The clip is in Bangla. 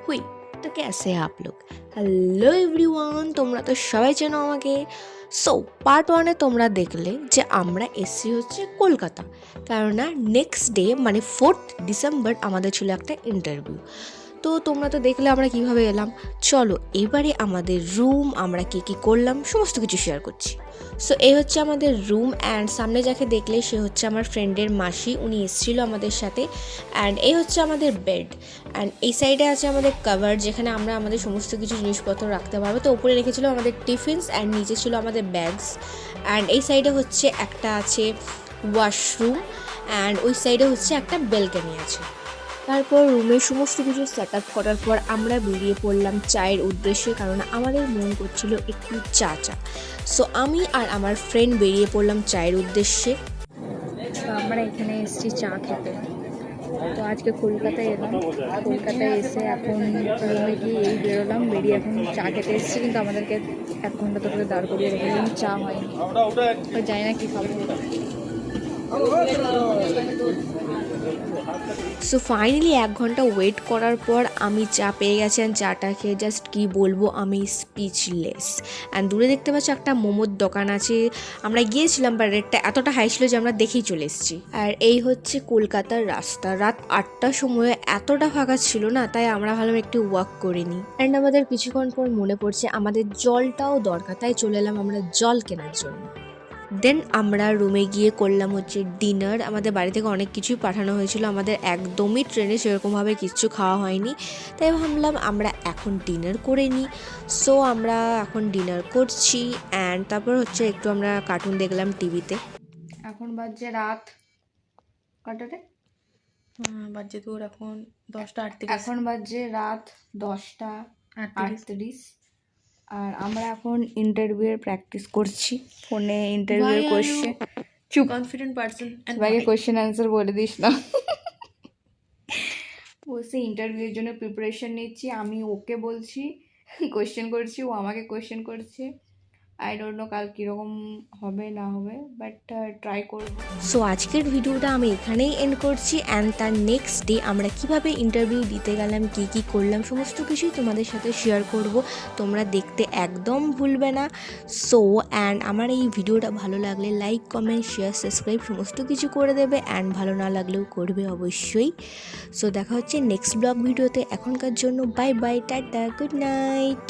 हुई। तो कैसे हैं आप लोग? হ্যালো এভরিওয়ান, তোমরা তো সবাই চেনো আমাকে। সো পার্ট ওয়ানে তোমরা দেখলে যে আমরা এসছি হচ্ছে কলকাতা, কেননা নেক্সট ডে মানে 4th ডিসেম্বর আমাদের ছিল একটা ইন্টারভিউ। তো তোমরা তো দেখলে আমরা কিভাবে এলাম। চলো এবারে আমাদের রুম, আমরা কী করলাম সমস্ত কিছু শেয়ার করছি। সো এই হচ্ছে আমাদের রুম, অ্যান্ড সামনে যাকে দেখলে সে হচ্ছে আমার ফ্রেন্ডের মাসি, উনি এসেছিলো আমাদের সাথে। অ্যান্ড এই হচ্ছে আমাদের বেড, অ্যান্ড এই সাইডে আছে আমাদের কভার, যেখানে আমরা আমাদের সমস্ত কিছু জিনিসপত্র রাখতে পারবো। তো উপরে রেখেছিলো আমাদের টিফিনস, অ্যান্ড নিচে ছিল আমাদের ব্যাগস। অ্যান্ড এই সাইডে হচ্ছে একটা আছে ওয়াশরুম, অ্যান্ড ওই সাইডে হচ্ছে একটা বেলকনি আছে। তারপর রুমের সমস্ত কিছু সেট আপ করার পর আমরা বেরিয়ে পড়লাম চায়ের উদ্দেশ্যে, কারণ আমাদের মন করছিল একটু চা। সো আমি আর আমার ফ্রেন্ড বেরিয়ে পড়লাম চায়ের উদ্দেশ্যে। তো আমরা এখানে এসেছি চা খেতে। তো আজকে কলকাতায় এলাম, কলকাতায় এসে এখন রুমে গিয়ে বেরোলাম, বেরিয়ে এখন চা খেতে এসেছি, কিন্তু আমাদেরকে 1 ঘন্টা ধরে দাঁড় করিয়ে রেখেছিলাম, চা হয়নি। তো জানি না কী খাবো। সো ফাইনালি 1 ঘন্টা ওয়েট করার পর আমি চা পেয়ে গেছি, অ্যান্ড চাটা খেয়ে জাস্ট কী বলবো, আমি স্পিচলেস। অ্যান্ড দূরে দেখতে পাচ্ছি একটা মোমোর দোকান আছে, আমরা গিয়েছিলাম, বাট রেটটা এতটা হাই ছিল যে আমরা দেখেই চলে এসেছি। আর এই হচ্ছে কলকাতার রাস্তা, রাত 8টার সময় এতটা ফাঁকা ছিল না, তাই আমরা ভাবলাম একটু ওয়াক করে নিই। অ্যান্ড আমাদের কিছুক্ষণ পর মনে পড়ছে আমাদের জলটাও দরকার, তাই চলে এলাম আমরা জল কেনার জন্য। দেন আমরা রুমে গিয়ে করলাম হচ্ছে ডিনার। আমাদের বাড়ি থেকে অনেক কিছুই পাঠানো হয়েছিল, আমাদের একদমই ট্রেনে সেরকমভাবে কিচ্ছু খাওয়া হয়নি, তাই ভাবলাম আমরা এখন ডিনার করে নিই। সো আমরা এখন ডিনার করছি, অ্যান্ড তারপর হচ্ছে একটু আমরা কার্টুন দেখলাম টিভিতে। এখন বাজছে রাত কটাতে? বাজে তোর এখন 10:38। এখন বাজছে রাত 10:38, আর আমরা এখন ইন্টারভিউয়ের প্র্যাকটিস করছি ফোনে। ইন্টারভিউ কোশ্চেন, চুপ, কনফিডেন্ট পারসন, সবাইকে কোশ্চেন অ্যান্সার বলে দিস না। বসে ইন্টারভিউর জন্য প্রিপারেশন নিচ্ছি, আমি ওকে বলছি কোশ্চেন করছি, ও আমাকে কোশ্চেন করছে। আই ডোন্ট নো কাল কীরকম হবে না হবে, বাট ট্রাই করব। সো আজকের ভিডিওটা আমি এখানেই এন্ড করছি, অ্যান্ড তার নেক্সট ডে আমরা কিভাবে ইন্টারভিউ দিতে গেলাম, কী করলাম সমস্ত কিছুই তোমাদের সাথে শেয়ার করব, তোমরা দেখতে একদম ভুলবে না। সো অ্যান্ড আমার এই ভিডিওটা ভালো লাগলে লাইক, কমেন্ট, শেয়ার, সাবস্ক্রাইব সমস্ত কিছু করে দেবে, অ্যান্ড ভালো না লাগলেও করবে অবশ্যই। সো দেখা হচ্ছে নেক্সট ব্লগ ভিডিওতে। এখনকার জন্য bye bye, tata, good night.